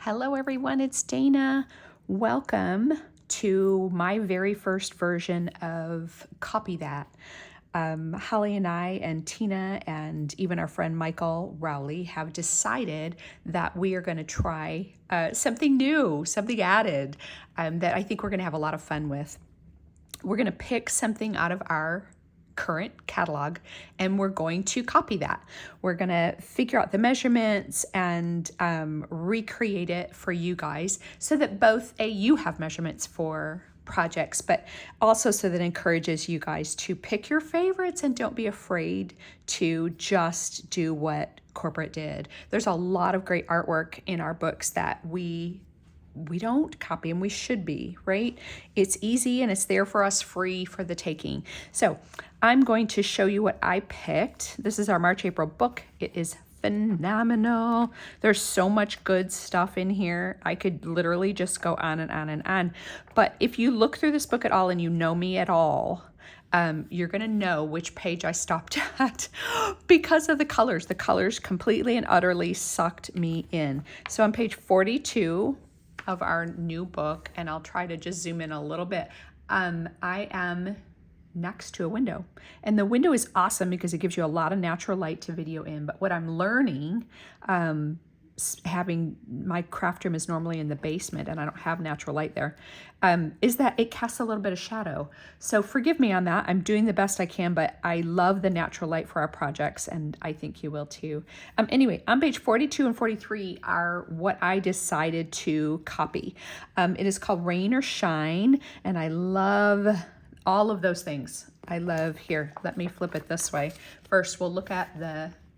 Hello everyone, it's Dana. Welcome to my very first version of Copy That. Holly and I and Tina and even our friend Michael Rowley have decided that we are going to try something new, something added that I think we're going to have a lot of fun with. We're going to pick something out of our current catalog and we're going to copy that. We're going to figure out the measurements and recreate it for you guys so that both you have measurements for projects, but also so that it encourages you guys to pick your favorites and don't be afraid to just do what corporate did. There's a lot of great artwork in our books that we don't copy, and we should be, right? It's easy and it's there for us, free for the taking. So I'm going to show you what I picked. This is our March, April book. It is phenomenal. There's so much good stuff in here. I could literally just go on and on and on. But if you look through this book at all and you know me at all, you're going to know which page I stopped at because of the colors. The colors completely and utterly sucked me in. So on page 42 of our new book, and I'll try to just zoom in a little bit. I am next to a window, and the window is awesome because it gives you a lot of natural light to video in. But what I'm learning, having my craft room is normally in the basement and I don't have natural light there, is that it casts a little bit of shadow. So forgive me on that. I'm doing the best I can, but I love the natural light for our projects, and I think you will too. Anyway, on page 42 and 43 are what I decided to copy. It is called Rain or Shine, and I love all of those things. I love, here, let me flip it this way. First, we'll look at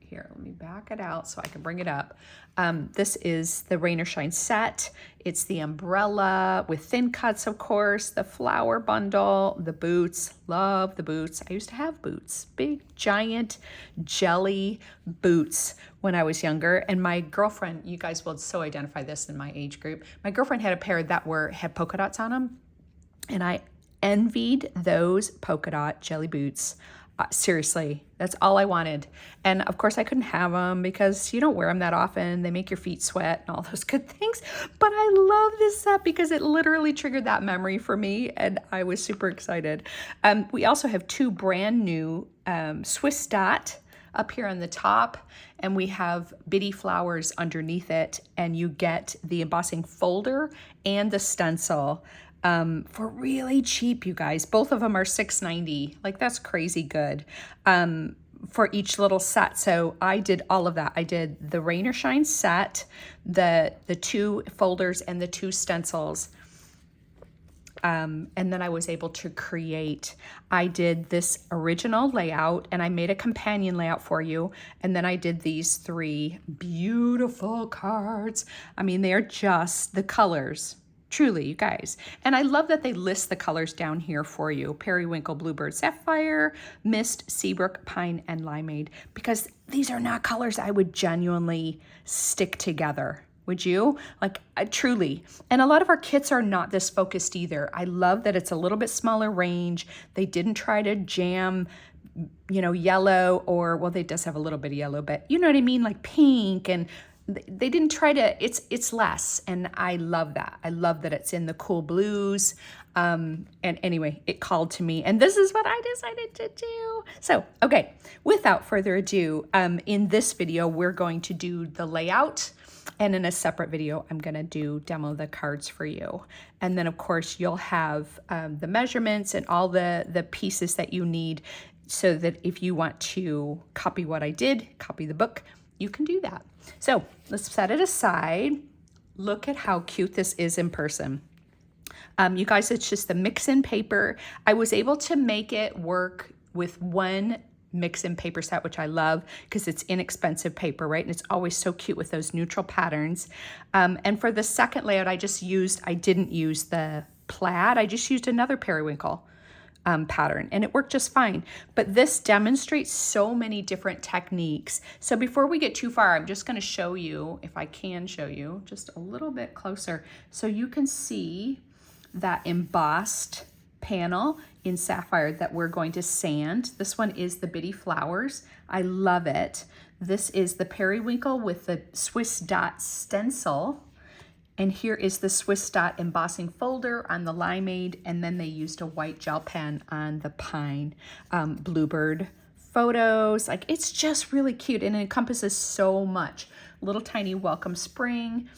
here, let me back it out so I can bring it up. This is the Rain or Shine set. It's the umbrella with thin cuts, of course, the flower bundle, the boots. Love the boots. I used to have boots, big, giant, jelly boots when I was younger. And my girlfriend, you guys will so identify this in my age group. My girlfriend had a pair that had polka dots on them. And I envied those polka dot jelly boots. Seriously, that's all I wanted. And of course I couldn't have them because you don't wear them that often. They make your feet sweat and all those good things. But I love this set because it literally triggered that memory for me, and I was super excited. We also have two brand new Swiss dot up here on the top, and we have bitty flowers underneath it, and you get the embossing folder and the stencil for really cheap, you guys. Both of them are $6.90. Like, that's crazy good for each little set. So I did all of that. I did the Rain or Shine set, the two folders and the two stencils. And then I was able to I did this original layout and I made a companion layout for you. And then I did these three beautiful cards. I mean, they're just the colors. Truly, you guys. And I love that they list the colors down here for you. Periwinkle, Bluebird, Sapphire, Mist, Seabrook, Pine, and Limeade. Because these are not colors I would genuinely stick together. Would you? Like, truly. And a lot of our kits are not this focused either. I love that it's a little bit smaller range. They didn't try to jam, yellow or, well, they does have a little bit of yellow, but you know what I mean? Like pink, and they didn't try to, it's less. And I love that. I love that it's in the cool blues. And anyway, it called to me, and this is what I decided to do. So, okay, without further ado, in this video, we're going to do the layout. And in a separate video, I'm going to demo the cards for you. And then, of course, you'll have the measurements and all the pieces that you need so that if you want to copy what I did, copy the book, you can do that. So let's set it aside. Look at how cute this is in person. You guys, it's just the mix-in paper. I was able to make it work with one mix-in paper set, which I love because it's inexpensive paper, right? And it's always so cute with those neutral patterns. And for the second layout, I didn't use the plaid. I just used another periwinkle pattern, and it worked just fine. But this demonstrates so many different techniques. So before we get too far, I'm just going to show you, if I can show you just a little bit closer, so you can see that embossed panel in sapphire that we're going to sand. This one is the bitty flowers. I love it. This is the periwinkle with the Swiss dot stencil. And here is the Swiss Dot embossing folder on the limeade, and then they used a white gel pen on the pine bluebird photos. Like, it's just really cute, and it encompasses so much. Little tiny welcome spring.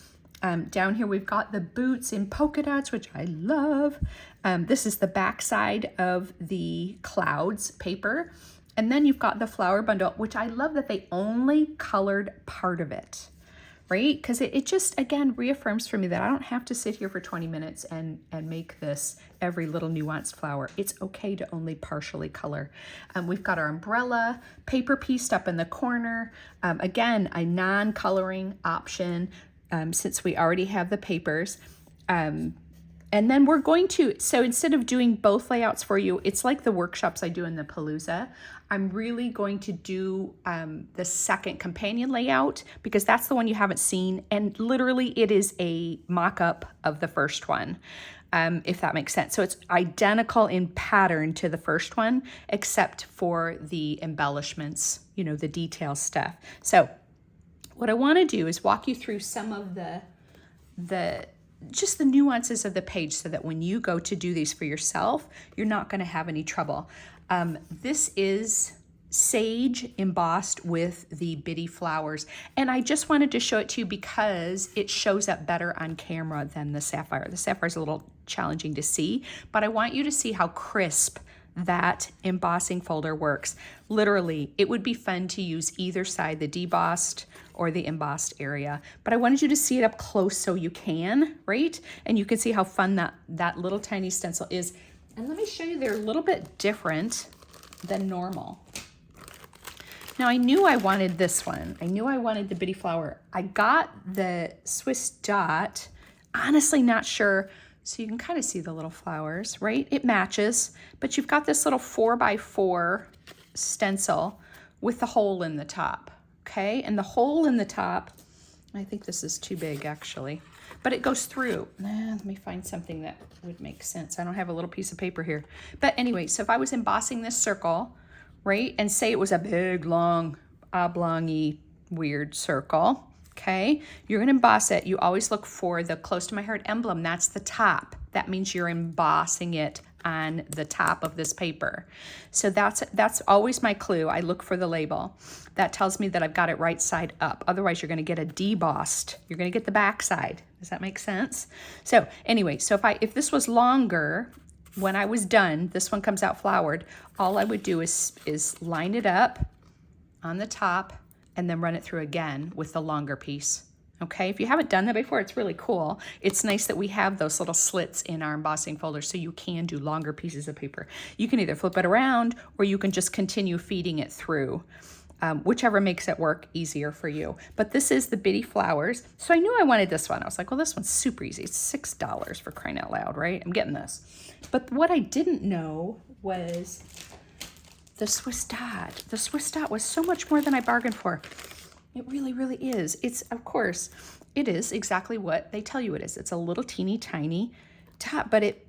Down here we've got the boots in polka dots, which I love. This is the back side of the clouds paper. And then you've got the flower bundle, which I love that they only colored part of it, right? Because it just, again, reaffirms for me that I don't have to sit here for 20 minutes and make this every little nuanced flower. It's okay to only partially color. We've got our umbrella paper pieced up in the corner. Again, a non-coloring option since we already have the papers. And then we're going to, so instead of doing both layouts for you, it's like the workshops I do in the Palooza. I'm really going to do the second companion layout because that's the one you haven't seen. And literally it is a mock-up of the first one, if that makes sense. So it's identical in pattern to the first one, except for the embellishments, you know, the detail stuff. So what I want to do is walk you through some of just the nuances of the page so that when you go to do these for yourself, you're not going to have any trouble. This is sage embossed with the bitty flowers. And I just wanted to show it to you because it shows up better on camera than the sapphire. The sapphire is a little challenging to see, but I want you to see how crisp that embossing folder works. Literally, it would be fun to use either side, the debossed or the embossed area, but I wanted you to see it up close so you can, right? And you can see how fun that little tiny stencil is. And let me show you, they're a little bit different than normal. Now I knew I wanted this one. I knew I wanted the bitty flower. I got the Swiss Dot, honestly not sure. So you can kind of see the little flowers, right? It matches, but you've got this little 4x4 stencil with the hole in the top, okay? And the hole in the top, I think this is too big actually, but it goes through. Let me find something that would make sense. I don't have a little piece of paper here. But anyway, so if I was embossing this circle, right? And say it was a big, long, oblong-y, weird circle, okay? You're gonna emboss it. You always look for the close to my heart emblem. That's the top. That means you're embossing it on the top of this paper. So that's always my clue. I look for the label. That tells me that I've got it right side up. Otherwise, you're gonna get a debossed. You're gonna get the back side. Does that make sense? So anyway, so if this was longer, when I was done, this one comes out flowered, all I would do is line it up on the top and then run it through again with the longer piece. Okay, if you haven't done that before, it's really cool. It's nice that we have those little slits in our embossing folder so you can do longer pieces of paper. You can either flip it around or you can just continue feeding it through, whichever makes it work easier for you. But this is the bitty flowers. So I knew I wanted this one. I was like, well, this one's super easy. It's $6 for crying out loud, right? I'm getting this. But what I didn't know was the Swiss Dot. The Swiss Dot was so much more than I bargained for. It really, really is. It's, of course, it is exactly what they tell you it is. It's a little teeny tiny dot, but it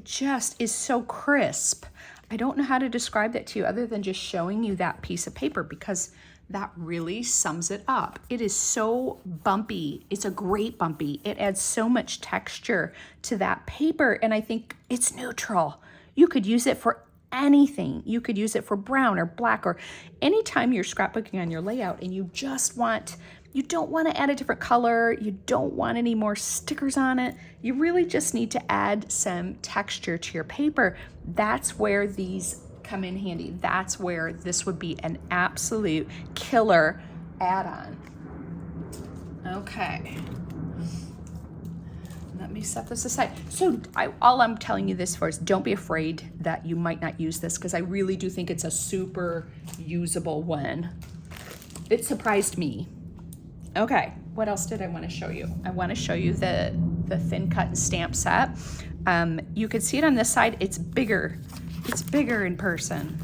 just is so crisp. I don't know how to describe that to you other than just showing you that piece of paper because that really sums it up. It is so bumpy. It's a great bumpy. It adds so much texture to that paper, and I think it's neutral. You could use it for anything. You could use it for brown or black or anytime you're scrapbooking on your layout and you don't want to add a different color, you don't want any more stickers on it, you really just need to add some texture to your paper. That's where these come in handy. That's where this would be an absolute killer add-on. Okay. Let me set this aside. So all I'm telling you this for is don't be afraid that you might not use this because I really do think it's a super usable one. It surprised me. Okay, what else did I want to show you? I want to show you the thin cut and stamp set. You can see it on this side. It's bigger. It's bigger in person.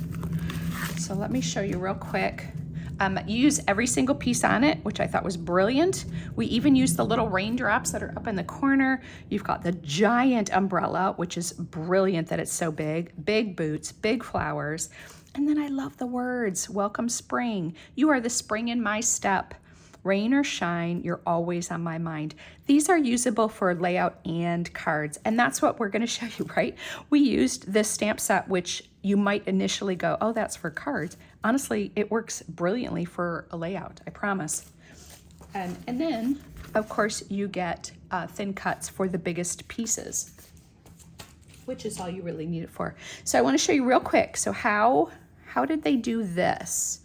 So let me show you real quick. You use every single piece on it, which I thought was brilliant. We even use the little raindrops that are up in the corner. You've got the giant umbrella, which is brilliant that it's so big. Big boots, big flowers. And then I love the words, welcome spring. You are the spring in my step, Rain or shine, you're always on my mind. These are usable for layout and cards, and that's what we're going to show you, right? We used this stamp set, which you might initially go, oh, that's for cards. Honestly, it works brilliantly for a layout, I promise. And then, of course, you get thin cuts for the biggest pieces, which is all you really need it for. So I want to show you real quick. So how did they do this?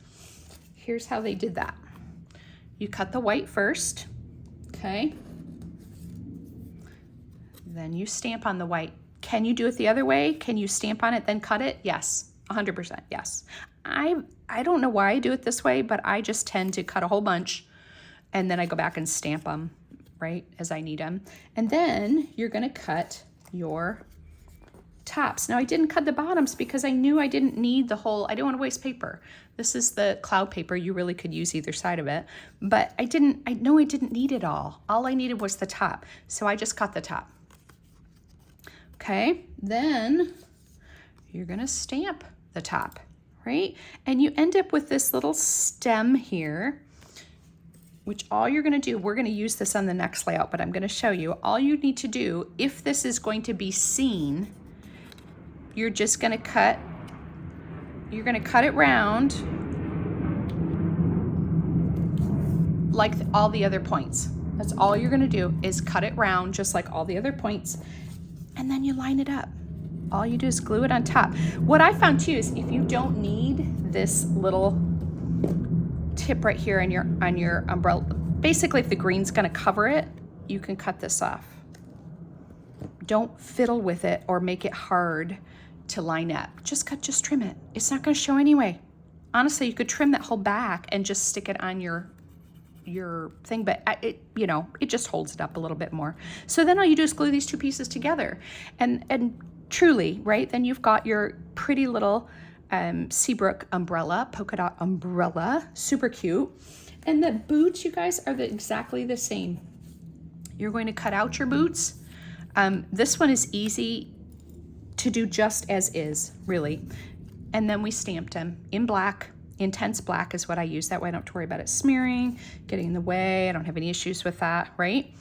Here's how they did that. You cut the white first, okay? Then you stamp on the white. Can you do it the other way? Can you stamp on it, then cut it? Yes, 100%, yes. I don't know why I do it this way, but I just tend to cut a whole bunch and then I go back and stamp them, right, as I need them. And then you're gonna cut your tops. Now I didn't cut the bottoms because I knew I didn't need the whole, I didn't want to waste paper. This is the cloud paper. You really could use either side of it, but I know I didn't need it all. All I needed was the top. So I just cut the top. Okay, then you're gonna stamp the top, right? And you end up with this little stem here, which all you're gonna do, we're gonna use this on the next layout, but I'm gonna show you, all you need to do, if this is going to be seen, you're just gonna cut, you're gonna cut it round like all the other points. That's all you're gonna do is cut it round just like all the other points, and then you line it up. All you do is glue it on top. What I found too is if you don't need this little tip right here on your umbrella, basically if the green's gonna cover it, you can cut this off. Don't fiddle with it or make it hard to line up. Just trim it. It's not gonna show anyway. Honestly, you could trim that whole back and just stick it on your thing, but it just holds it up a little bit more. So then all you do is glue these two pieces together, and truly, right, then you've got your pretty little Seabrook umbrella, polka dot umbrella, super cute. And the boots, you guys, are exactly the same. You're going to cut out your boots. This one is easy to do just as is, really. And then we stamped them in black. Intense black is what I use. That way I don't have to worry about it smearing, getting in the way. I don't have any issues with that, right?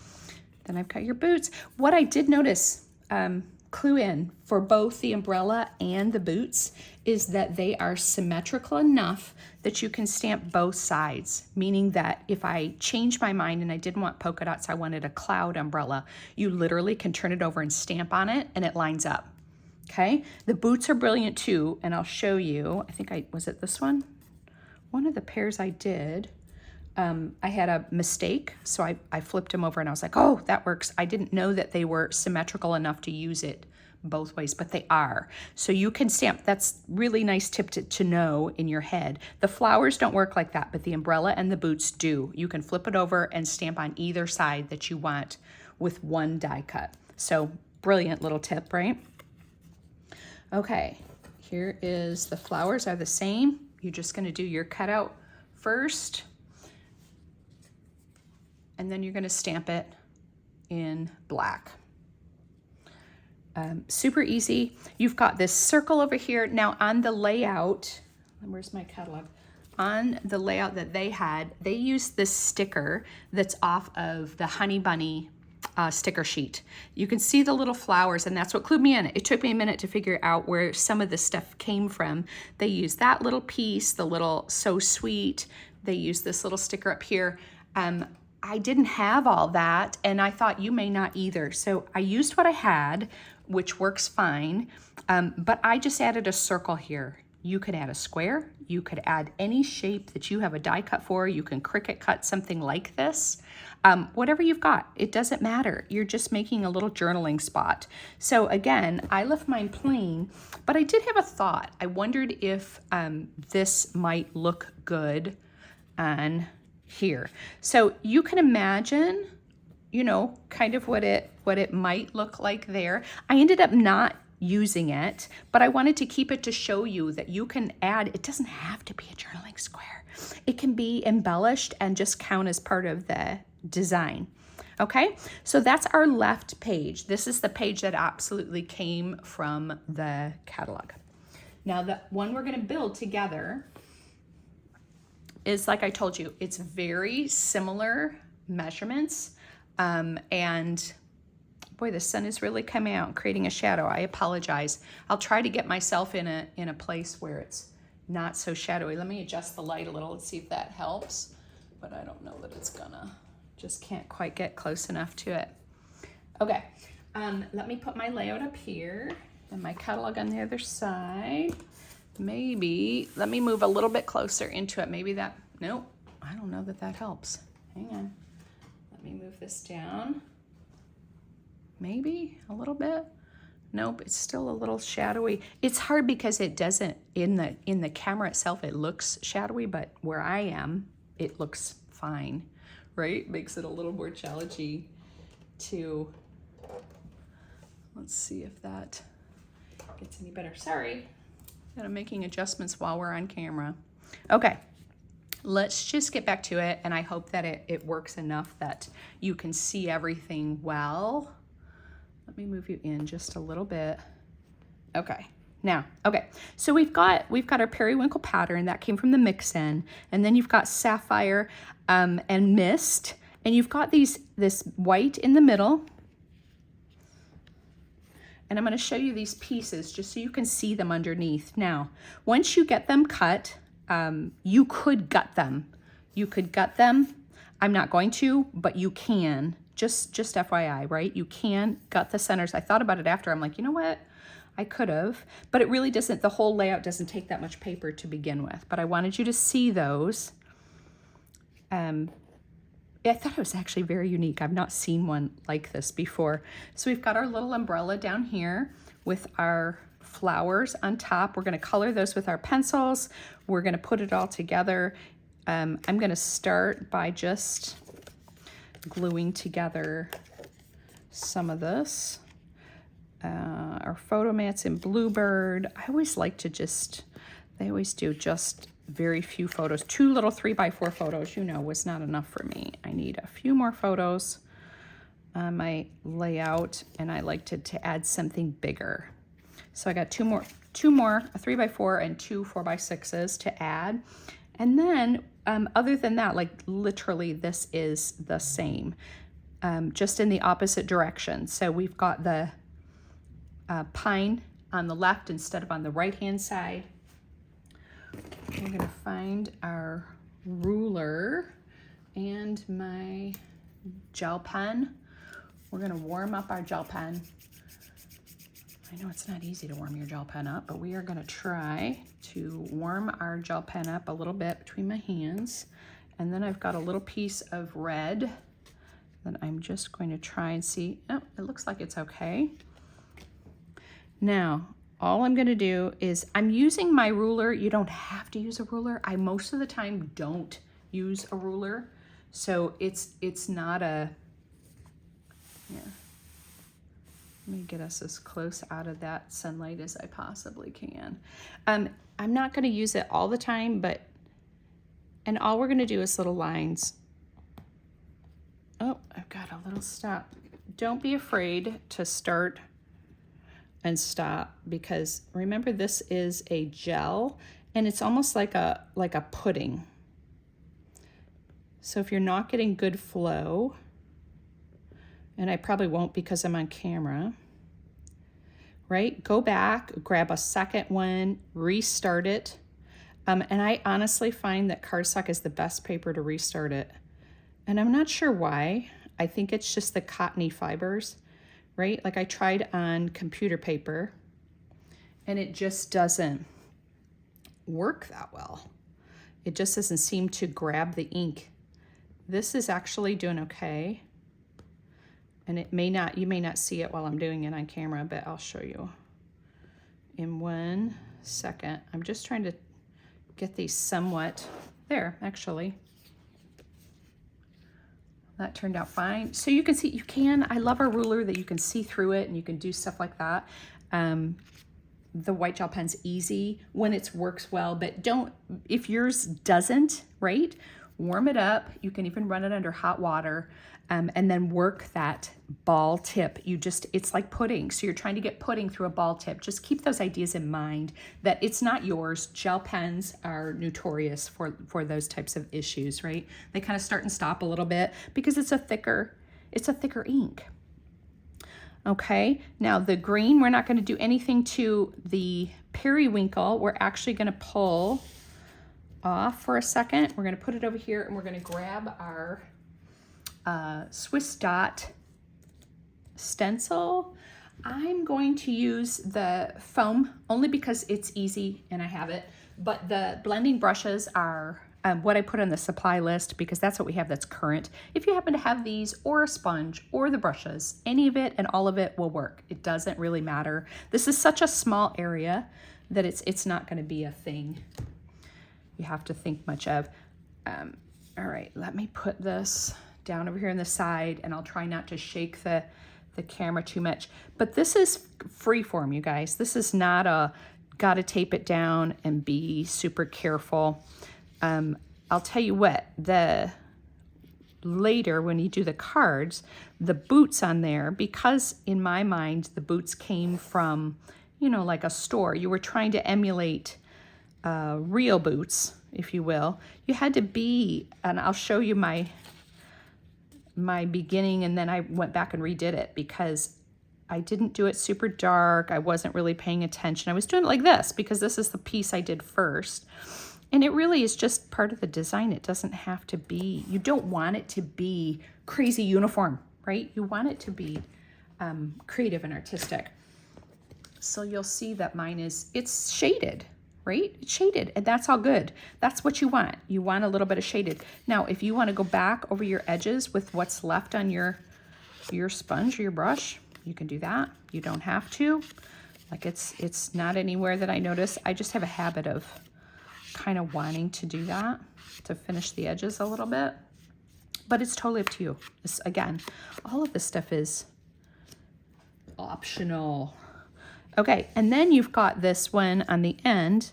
Then I've got your boots. What I did notice, clue in for both the umbrella and the boots, is that they are symmetrical enough that you can stamp both sides, meaning that if I change my mind and I didn't want polka dots, I wanted a cloud umbrella, you literally can turn it over and stamp on it and it lines up, okay? The boots are brilliant too, and I'll show you. I think was it this one? One of the pairs I did, I had a mistake, so I flipped them over and I was like, oh, that works. I didn't know that they were symmetrical enough to use it both ways, but they are. So you can stamp. That's really nice tip to know in your head. The flowers don't work like that, but the umbrella and the boots do. You can flip it over and stamp on either side that you want with one die cut. So brilliant little tip, right? Okay, here is the flowers are the same. You're just gonna do your cutout first, and then you're gonna stamp it in black. Super easy. You've got this circle over here. Now on the layout, where's my catalog? On the layout that they had, they used this sticker that's off of the Honey Bunny sticker sheet. You can see the little flowers, and that's what clued me in. It took me a minute to figure out where some of the stuff came from. They used that little piece, the little So Sweet. They used this little sticker up here. I didn't have all that, and I thought you may not either. So I used what I had, which works fine, but I just added a circle here. You could add a square. You could add any shape that you have a die cut for. You can Cricut cut something like this. Whatever you've got, it doesn't matter. You're just making a little journaling spot. So again, I left mine plain, but I did have a thought. I wondered if this might look good on here. So you can imagine, you know, kind of what it might look like there. I ended up not using it, but I wanted to keep it to show you that you can add, it doesn't have to be a journaling square. It can be embellished and just count as part of the design. Okay, so that's our left page. This is the page that absolutely came from the catalog. Now the one we're gonna build together, is, like I told you, it's very similar measurements. And boy, the sun is really coming out and creating a shadow. I apologize. I'll try to get myself in a place where it's not so shadowy. Let me adjust the light a little and see if that helps. But I don't know that it's gonna. Just can't quite get close enough to it. Okay, let me put my layout up here and my catalog on the other side. Maybe, let me move a little bit closer into it. Maybe that, nope, I don't know that that helps. Hang on, let me move this down. Maybe a little bit. Nope, it's still a little shadowy. It's hard because it doesn't, in the camera itself, it looks shadowy, but where I am, it looks fine, right? Makes it a little more challenging to, let's see if that gets any better. Sorry, that I'm making adjustments while we're on camera. Okay, let's just get back to it, and I hope that it works enough that you can see everything well. Let me move you in just a little bit. Okay, now, okay, so we've got our periwinkle pattern that came from the mix-in, and then you've got sapphire and mist, and you've got this white in the middle. And I'm going to show you these pieces just so you can see them underneath. Now, once you get them cut, you could gut them. You could gut them. I'm not going to, but you can. Just FYI, right? You can gut the centers. I thought about it after. I'm like, you know what? I could have, but it really doesn't. The whole layout doesn't take that much paper to begin with. But I wanted you to see those. I thought it was actually very unique. I've not seen one like this before. So we've got our little umbrella down here with our flowers on top. We're going to color those with our pencils. We're going to put it all together. I'm going to start by just gluing together some of this. Our photo mats in Bluebird. I always like to they always do just very few photos. 2 little 3x4 photos, was not enough for me. I need a few more photos on my layout, and I liked to add something bigger. So I got two more, a 3x4 and 2 4x6s to add. And then other than that, like literally this is the same, just in the opposite direction. So we've got the pine on the left instead of on the right-hand side. We're going to find our ruler and my gel pen. We're going to warm up our gel pen. I know it's not easy to warm your gel pen up, but we are going to try to warm our gel pen up a little bit between my hands. And then I've got a little piece of red that I'm just going to try and see. Oh, it looks like it's okay. Now, all I'm going to do is I'm using my ruler. You don't have to use a ruler. I most of the time don't use a ruler. So it's not a, yeah. Let me get us as close out of that sunlight as I possibly can. I'm not going to use it all the time, and all we're going to do is little lines. Oh, I've got a little stop. Don't be afraid to start and stop, because remember this is a gel and it's almost like a pudding. So if you're not getting good flow, and I probably won't because I'm on camera, right? Go back, grab a second one, restart it. And I honestly find that cardstock is the best paper to restart it. And I'm not sure why. I think it's just the cottony fibers, right? Like I tried on computer paper and it just doesn't work that well. It just doesn't seem to grab the ink. This is actually doing okay. And you may not see it while I'm doing it on camera, but I'll show you in 1 second. I'm just trying to get these somewhat, there, actually. That turned out fine. So you can see, I love our ruler that you can see through it and you can do stuff like that. The white gel pen's easy when it works well, but if yours doesn't, right? warm it up. You can even run it under hot water, and then work that ball tip. It's like pudding. So you're trying to get pudding through a ball tip. Just keep those ideas in mind that it's not yours. Gel pens are notorious for those types of issues, right? They kind of start and stop a little bit because it's a thicker ink. Okay, now the green, we're not going to do anything to the periwinkle. We're actually going to pull off for a second. We're going to put it over here and we're going to grab our Swiss Dot stencil. I'm going to use the foam only because it's easy and I have it, but the blending brushes are what I put on the supply list because that's what we have that's current. If you happen to have these or a sponge or the brushes, any of it and all of it will work. It doesn't really matter. This is such a small area that it's not going to be a thing you have to think much of. All right, let me put this down over here on the side and I'll try not to shake the camera too much. But this is free form, you guys. This is not a gotta tape it down and be super careful. I'll tell you what, later when you do the cards, the boots on there, because in my mind, the boots came from, like a store. You were trying to emulate real boots, if you will. You had to be, and I'll show you my beginning, and then I went back and redid it because I didn't do it super dark. I wasn't really paying attention. I was doing it like this because this is the piece I did first. And it really is just part of the design. It doesn't have to be, you don't want it to be crazy uniform, right? You want it to be creative and artistic. So you'll see that mine it's shaded, right? It's shaded, and that's all good. That's what you want. You want a little bit of shaded. Now, if you want to go back over your edges with what's left on your sponge or your brush, you can do that. You don't have to. Like it's not anywhere that I notice. I just have a habit of kind of wanting to do that to finish the edges a little bit, but it's totally up to you. Again, all of this stuff is optional. Okay, and then you've got this one on the end,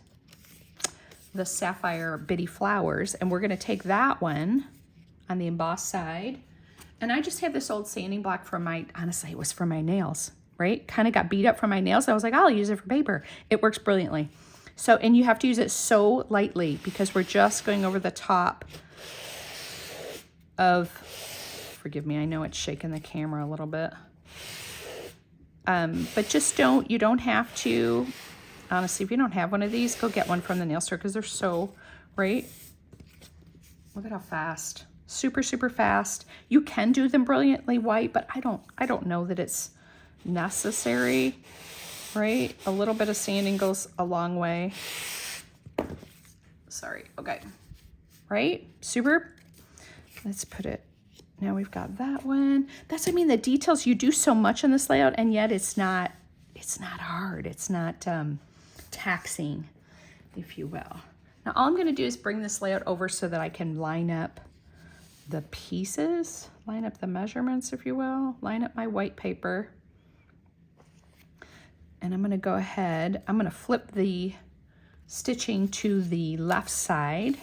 the Sapphire Bitty Flowers, and we're going to take that one on the embossed side. And I just have this old sanding block from honestly, it was for my nails, right? Kind of got beat up from my nails. I was like, I'll use it for paper. It works brilliantly. So, and you have to use it so lightly because we're just going over the top of, forgive me, I know it's shaking the camera a little bit. But just you don't have to, honestly, if you don't have one of these, go get one from the nail store because they're so, right? Look at how fast, super, super fast. You can do them brilliantly white, but I don't know that it's necessary. Right? A little bit of sanding goes a long way. Sorry. Okay. Right? Super. Let's put it. Now we've got that one. That's, I mean, the details, you do so much in this layout, and yet it's not hard. It's not taxing, if you will. Now all I'm going to do is bring this layout over so that I can line up the pieces, line up the measurements, if you will, line up my white paper. And I'm going to go ahead, I'm going to flip the stitching to the left side.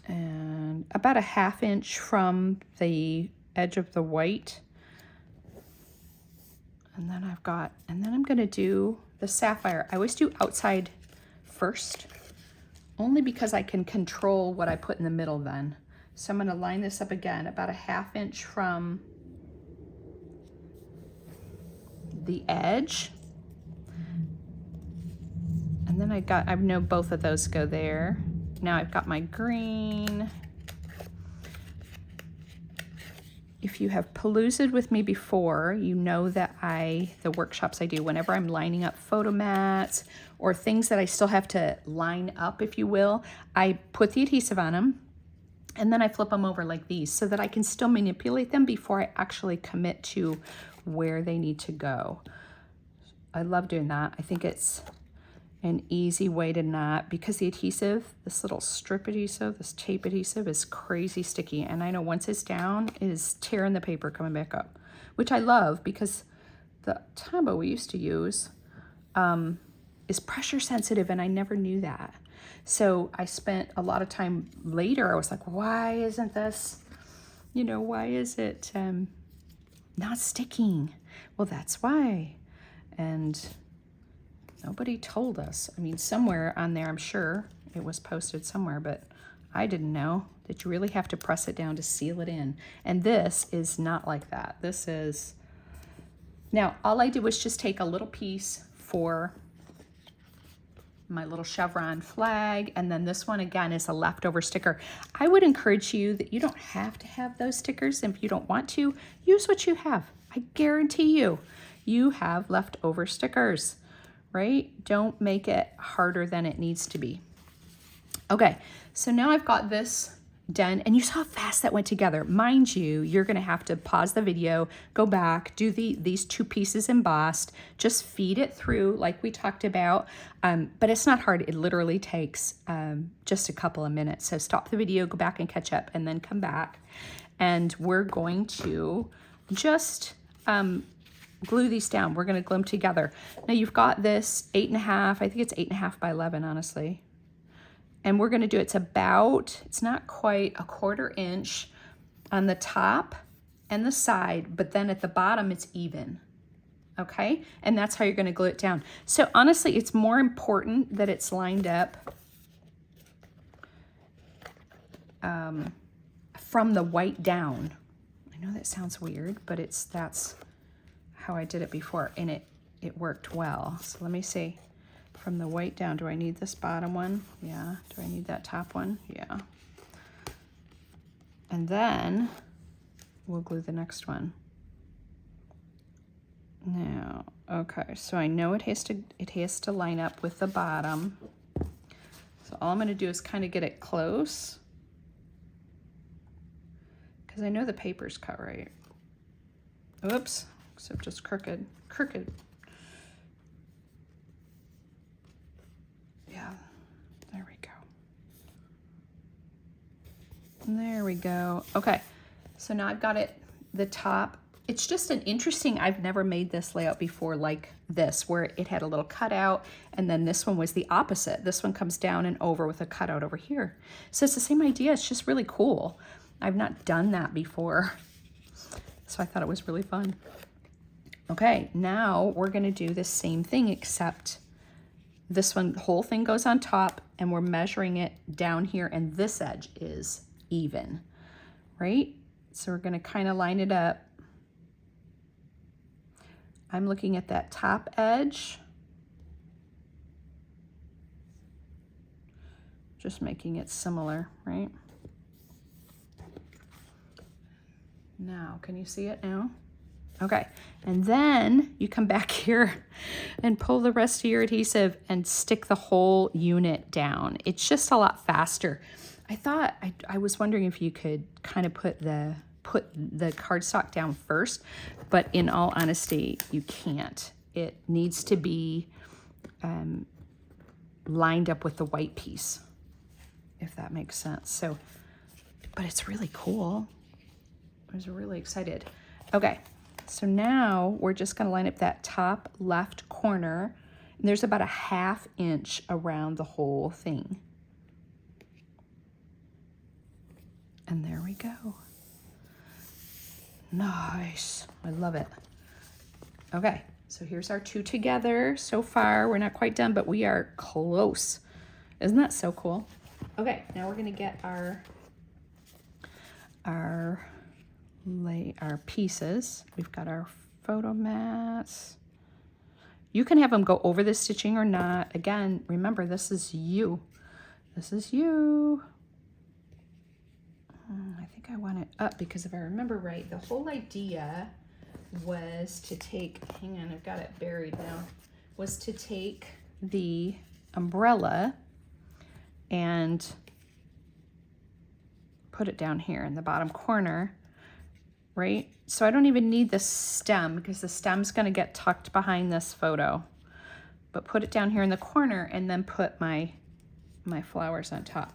And about a 1/2 inch from the edge of the white. And then I'm going to do the sapphire. I always do outside first, only because I can control what I put in the middle then. So I'm going to line this up again, about a 1/2 inch from the edge, and then I know both of those go there. Now I've got my green. If you have paloozed with me before, you know that the workshops I do, whenever I'm lining up photo mats or things that I still have to line up, if you will, I put the adhesive on them and then I flip them over like these so that I can still manipulate them before I actually commit to where they need to go. I love doing that. I think it's an easy way to not, because the adhesive, this little strip adhesive, this tape adhesive is crazy sticky. And I know once it's down, it is tearing the paper coming back up, which I love because the Tombow we used to use is pressure sensitive, and I never knew that. So I spent a lot of time later, I was like, why isn't this, you know, why is it not sticking? Well, that's why. And nobody told us. I mean, somewhere on there, I'm sure it was posted somewhere, but I didn't know that you really have to press it down to seal it in. And this is not like that. This is, now all I did was just take a little piece for my little chevron flag, and then this one again is a leftover sticker. I would encourage you that you don't have to have those stickers. If you don't want to, use what you have. I guarantee you, you have leftover stickers, right? Don't make it harder than it needs to be. Okay, so now I've got this done, and you saw how fast that went together. Mind you, you're gonna have to pause the video, go back, do these two pieces embossed, just feed it through like we talked about, but it's not hard. It literally takes just a couple of minutes. So stop the video, go back and catch up, and then come back. And we're going to just glue these down. We're gonna glue them together. Now you've got this 8.5, I think it's 8.5 by 11, honestly. And we're gonna do, it's not quite a 1/4 inch on the top and the side, but then at the bottom it's even, okay? And that's how you're gonna glue it down. So honestly, it's more important that it's lined up from the white down. I know that sounds weird, but that's how I did it before, and it worked well. So let me see. From the white down, do I need this bottom one? Yeah. Do I need that top one? Yeah. And then we'll glue the next one. Now, okay, so I know it has to line up with the bottom. So all I'm gonna do is kind of get it close, because I know the paper's cut right. Oops, except just crooked. Yeah, there we go. There we go. Okay, so now I've got it, the top. It's just an interesting, I've never made this layout before like this, where it had a little cutout, and then this one was the opposite. This one comes down and over with a cutout over here. So it's the same idea, it's just really cool. I've not done that before, so I thought it was really fun. Okay, now we're gonna do the same thing, except this one, the whole thing goes on top, and we're measuring it down here, and this edge is even, right? So we're gonna kind of line it up. I'm looking at that top edge, just making it similar, right? Now, can you see it now? Okay, and then you come back here and pull the rest of your adhesive and stick the whole unit down. It's just a lot faster. I thought, I was wondering if you could kind of put the cardstock down first, but in all honesty, you can't. It needs to be lined up with the white piece, if that makes sense. So, but it's really cool. I was really excited. Okay. So now we're just gonna line up that top left corner, and there's about a 1/2 inch around the whole thing. And there we go. Nice, I love it. Okay, so here's our two together so far. We're not quite done, but we are close. Isn't that so cool? Okay, now we're gonna get our pieces. We've got our photo mats. You can have them go over the stitching or not. Again, remember, this is you. This is you. I think I want it up, because if I remember right, the whole idea was to take, hang on, I've got it buried now, was to take the umbrella and put it down here in the bottom corner, right? So I don't even need the stem, because the stem's gonna get tucked behind this photo, but put it down here in the corner and then put my flowers on top.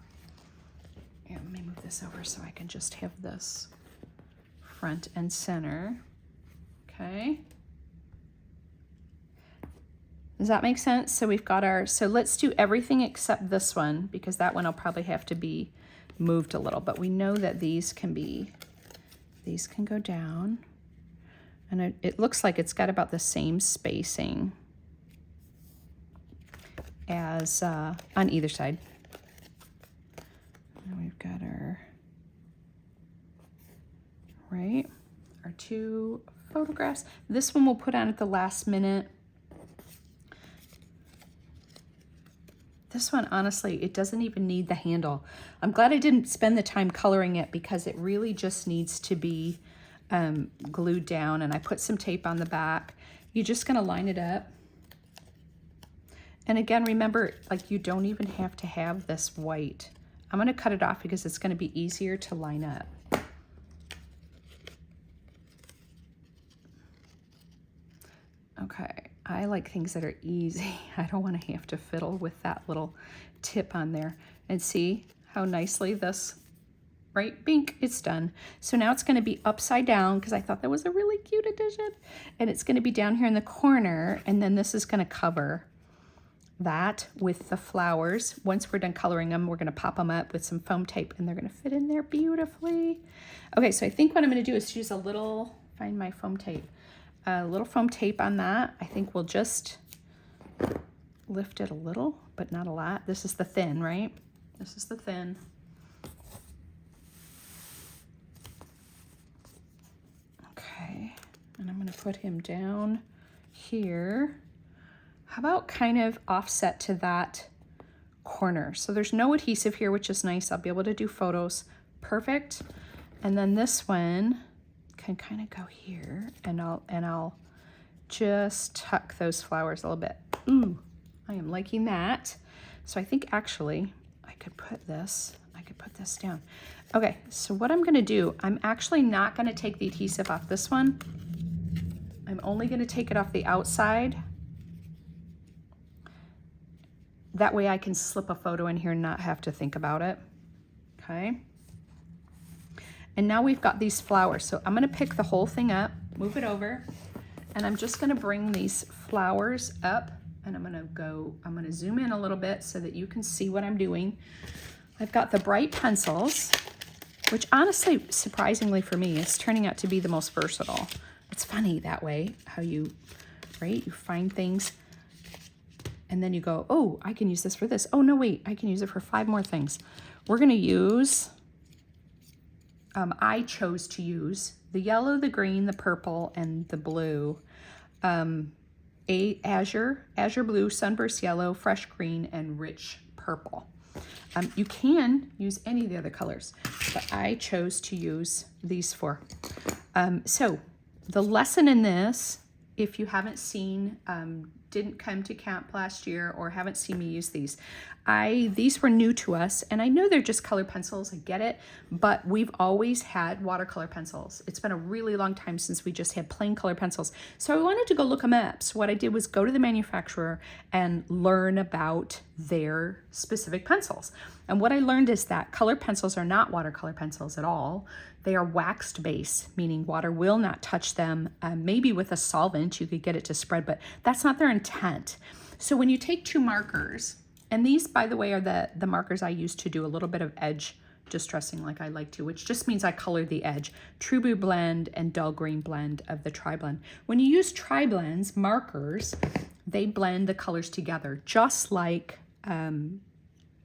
Yeah, let me move this over so I can just have this front and center. Okay. Does that make sense? So we've got our, so let's do everything except this one, because that one will probably have to be moved a little, but we know that these can go down. And it looks like it's got about the same spacing as on either side. And we've got our, right, our two photographs. This one we'll put on at the last minute. This one, honestly, it doesn't even need the handle. I'm glad I didn't spend the time coloring it because it really just needs to be glued down, and I put some tape on the back. You're just gonna line it up. And again, remember, like, you don't even have to have this white. I'm gonna cut it off because it's gonna be easier to line up. Okay, I like things that are easy. I don't want to have to fiddle with that little tip on there. And see how nicely this, right, bink, it's done. So now it's going to be upside down because I thought that was a really cute addition. And it's going to be down here in the corner, and then this is going to cover that with the flowers. Once we're done coloring them, we're going to pop them up with some foam tape, and they're going to fit in there beautifully. Okay, so I think what I'm going to do is use a little, find my foam tape. A little foam tape on that. I think we'll just lift it a little, but not a lot. This is the thin, right? This is the thin. Okay, and I'm going to put him down here. How about kind of offset to that corner? So there's no adhesive here, which is nice. I'll be able to do photos. Perfect. And then this one can kind of go here, and I'll just tuck those flowers a little bit. Ooh, I am liking that. So I think actually I could put this down. Okay, so what I'm gonna do, I'm actually not gonna take the adhesive off this one. I'm only gonna take it off the outside. That way I can slip a photo in here and not have to think about it. Okay. And now we've got these flowers. So I'm gonna pick the whole thing up, move it over, and I'm just gonna bring these flowers up, and I'm gonna zoom in a little bit so that you can see what I'm doing. I've got the bright pencils, which honestly, surprisingly for me, is turning out to be the most versatile. It's funny that way, how you, right? You find things and then you go, oh, I can use this for this. Oh no, wait, I can use it for 5 more things. We're gonna use, I chose to use the yellow, the green, the purple, and the blue. Azure blue, sunburst yellow, fresh green, and rich purple. You can use any of the other colors, but I chose to use these 4. So the lesson in this, if you haven't seen, didn't come to camp last year or haven't seen me use these, these were new to us, and I know they're just colored pencils, I get it, but we've always had watercolor pencils. It's been a really long time since we just had plain color pencils. So I wanted to go look them up. So what I did was go to the manufacturer and learn about their specific pencils. And what I learned is that colored pencils are not watercolor pencils at all. They are waxed base, meaning water will not touch them. Maybe with a solvent you could get it to spread, but that's not their intent. So when you take 2 markers, and these, by the way, are the markers I use to do a little bit of edge distressing like I like to, which just means I color the edge. True Blue blend and dull green blend of the tri-blend. When you use tri-blends, markers, they blend the colors together, just like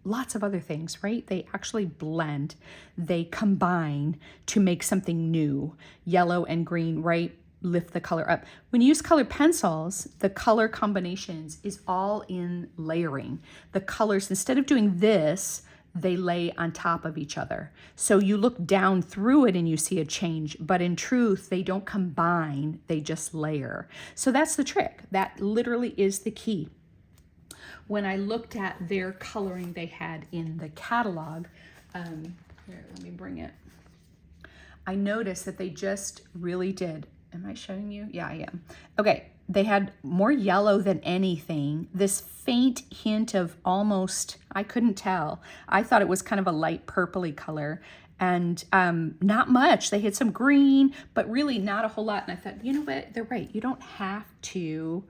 lots of other things, right? They actually blend, they combine to make something new. Yellow and green, right? Lift the color up. When you use colored pencils, the color combinations is all in layering. The colors, instead of doing this, they lay on top of each other. So you look down through it and you see a change, but in truth, they don't combine, they just layer. So that's the trick. That literally is the key. When I looked at their coloring they had in the catalog, here, let me bring it. I noticed that they just really did. Am I showing you? Yeah, I am. Okay, they had more yellow than anything. This faint hint of almost, I couldn't tell. I thought it was kind of a light purpley color, and not much. They had some green, but really not a whole lot. And I thought, you know what? They're right. You don't have to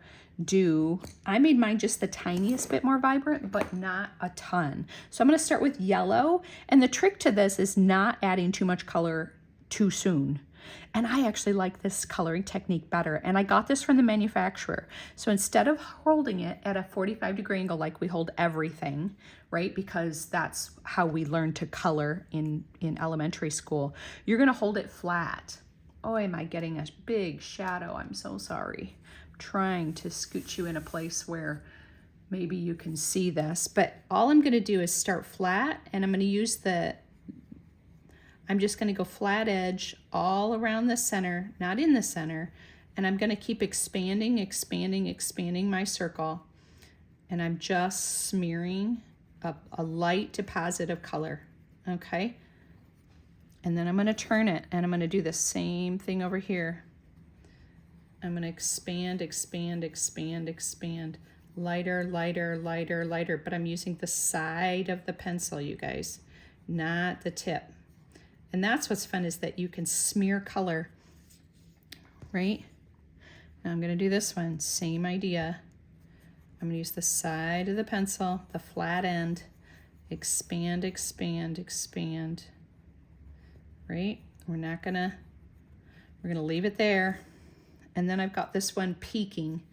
I made mine just the tiniest bit more vibrant, but not a ton. So I'm going to start with yellow. And the trick to this is not adding too much color too soon. And I actually like this coloring technique better. And I got this from the manufacturer. So instead of holding it at a 45-degree angle like we hold everything, right? Because that's how we learn to color in elementary school. You're going to hold it flat. Oh, am I getting a big shadow? I'm so sorry. I'm trying to scoot you in a place where maybe you can see this. But all I'm going to do is start flat, and I'm going to use I'm just going to go flat edge all around the center, not in the center, and I'm going to keep expanding, expanding, expanding my circle, and I'm just smearing up a light deposit of color, okay? And then I'm going to turn it, and I'm going to do the same thing over here. I'm going to expand, expand, expand, expand, lighter, lighter, lighter, lighter, but I'm using the side of the pencil, you guys, not the tip. And that's what's fun, is that you can smear color, right? Now I'm going to do this one, same idea. I'm going to use the side of the pencil, the flat end, expand, expand, expand, right? We're going to leave it there. And then I've got this one peeking.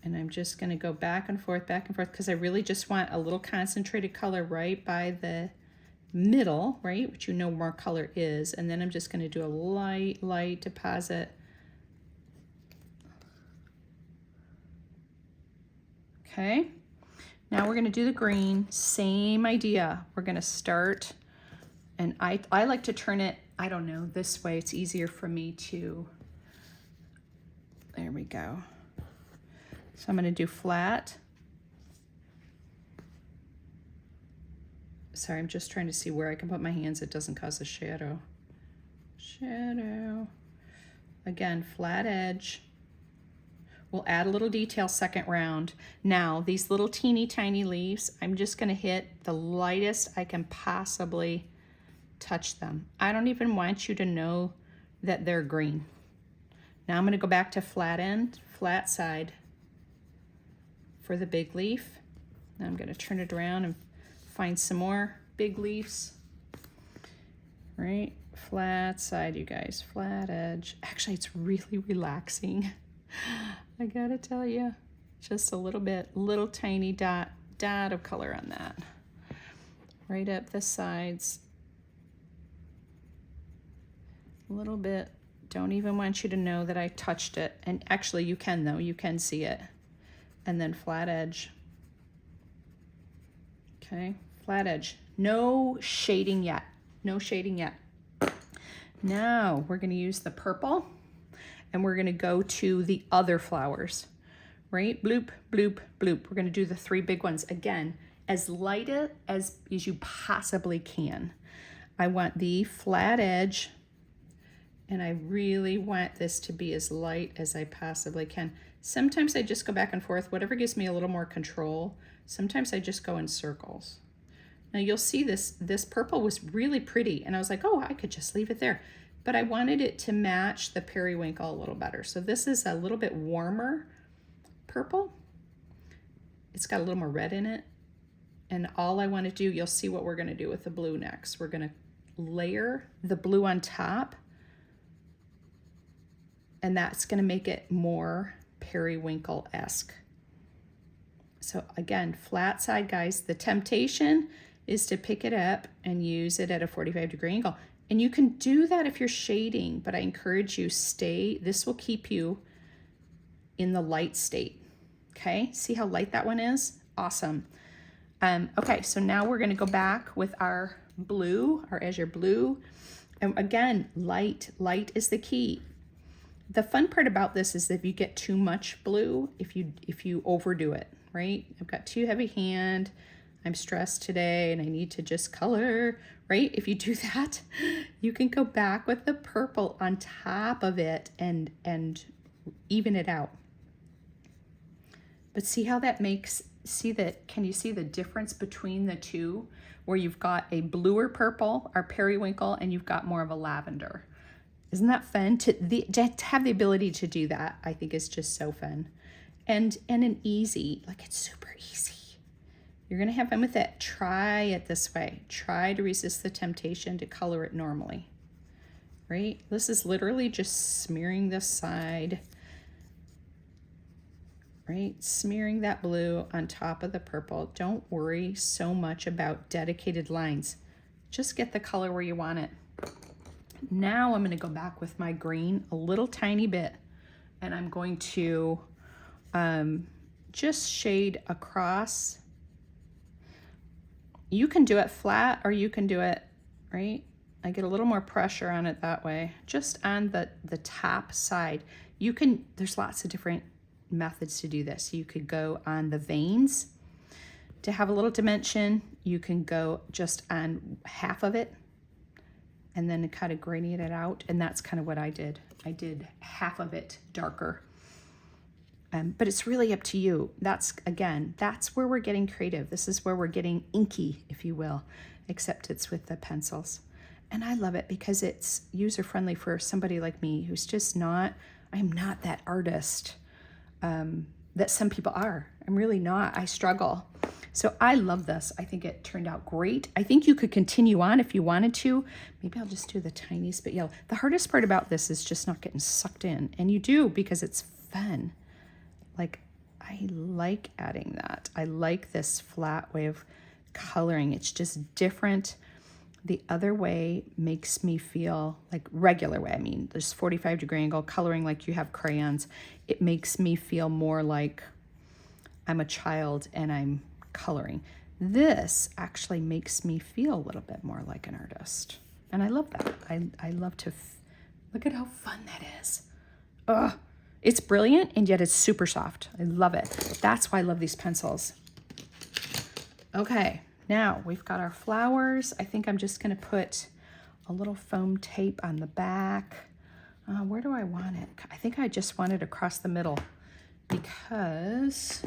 And I'm just going to go back and forth, because I really just want a little concentrated color right by the middle, right, which you know more color is, and then I'm just going to do a light, light deposit. Okay, now we're going to do the green, same idea. We're going to start, and I like to turn it, I don't know, this way. It's easier for me to, there we go. So I'm going to do flat. Sorry, I'm just trying to see where I can put my hands. It doesn't cause a shadow. Shadow. Again, flat edge. We'll add a little detail second round. Now, these little teeny tiny leaves, I'm just going to hit the lightest I can possibly touch them. I don't even want you to know that they're green. Now I'm going to go back to flat end, flat side for the big leaf. Now I'm going to turn it around and find some more big leaves, right? Flat side, you guys, flat edge. Actually, it's really relaxing. I gotta tell you, just a little bit, little tiny dot of color on that. Right up the sides. A little bit. Don't even want you to know that I touched it. And actually you can though, you can see it. And then flat edge. Okay. Flat edge, no shading yet, no shading yet. Now we're going to use the purple, and we're going to go to the other flowers, right? Bloop, bloop, bloop. We're going to do the 3 big ones. Again, as light as you possibly can. I want the flat edge, and I really want this to be as light as I possibly can. Sometimes I just go back and forth, whatever gives me a little more control. Sometimes I just go in circles. Now you'll see this purple was really pretty, and I was like, oh, I could just leave it there. But I wanted it to match the periwinkle a little better. So this is a little bit warmer purple. It's got a little more red in it. And all I want to do, you'll see what we're going to do with the blue next. We're going to layer the blue on top, and that's going to make it more periwinkle-esque. So again, flat side, guys. The temptation is to pick it up and use it at a 45-degree angle. And you can do that if you're shading, but I encourage you, this will keep you in the light state. Okay, see how light that one is? Awesome. Okay, so now we're gonna go back with our blue, our azure blue. And again, light is the key. The fun part about this is that if you get too much blue, if you overdo it, right? I've got too heavy hand, I'm stressed today and I need to just color, right? If you do that, you can go back with the purple on top of it and even it out. But see how that makes, can you see the difference between the two, where you've got a bluer purple, our periwinkle, and you've got more of a lavender. Isn't that fun? To have the ability to do that, I think is just so fun. And an easy, like it's super easy. You're gonna have fun with it. Try it this way. Try to resist the temptation to color it normally, right? This is literally just smearing this side, right? Smearing that blue on top of the purple. Don't worry so much about dedicated lines. Just get the color where you want it. Now I'm going to go back with my green a little tiny bit, and I'm going to just shade across. You can do it flat or you can do it, right? I get a little more pressure on it that way, just on the top side. You can, there's lots of different methods to do this. You could go on the veins to have a little dimension. You can go just on half of it and then kind of gradient it out. And that's kind of what I did. I did half of it darker. But it's really up to you. That's, again, that's where we're getting creative. This is where we're getting inky, if you will, except it's with the pencils. And I love it because it's user-friendly for somebody like me who's just not, I'm not that artist that some people are. I'm really not. I struggle. So I love this. I think it turned out great. I think you could continue on if you wanted to. Maybe I'll just do the tiniest bit yellow. The hardest part about this is just not getting sucked in. And you do because it's fun. Like, I like adding that. I like this flat way of coloring. It's just different. The other way makes me feel like regular way. I mean, there's 45-degree angle coloring like you have crayons. It makes me feel more like I'm a child and I'm coloring. This actually makes me feel a little bit more like an artist. And I love that. I love to, look at how fun that is. Ugh. It's brilliant and yet it's super soft. I love it. That's why I love these pencils. Okay, now we've got our flowers. I think I'm just gonna put a little foam tape on the back. Where do I want it? I think I just want it across the middle because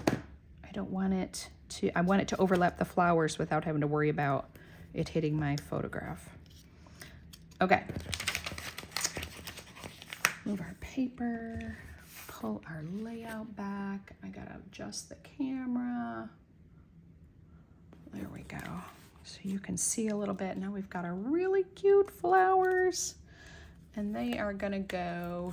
I don't want it to, I want it to overlap the flowers without having to worry about it hitting my photograph. Okay. Move our paper. Pull our layout back. I gotta adjust the camera. There we go. So you can see a little bit. Now we've got our really cute flowers and they are gonna go,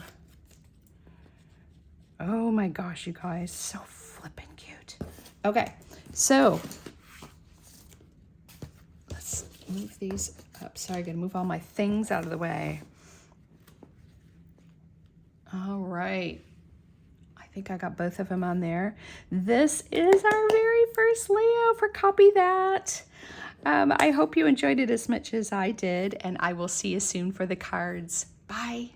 oh my gosh, you guys, so flippin' cute. Okay, so let's move these up. Sorry, I gotta move all my things out of the way. All right. I think I got both of them on there. This is our very first layout for Copy That. I hope you enjoyed it as much as I did, and I will see you soon for the cards. Bye.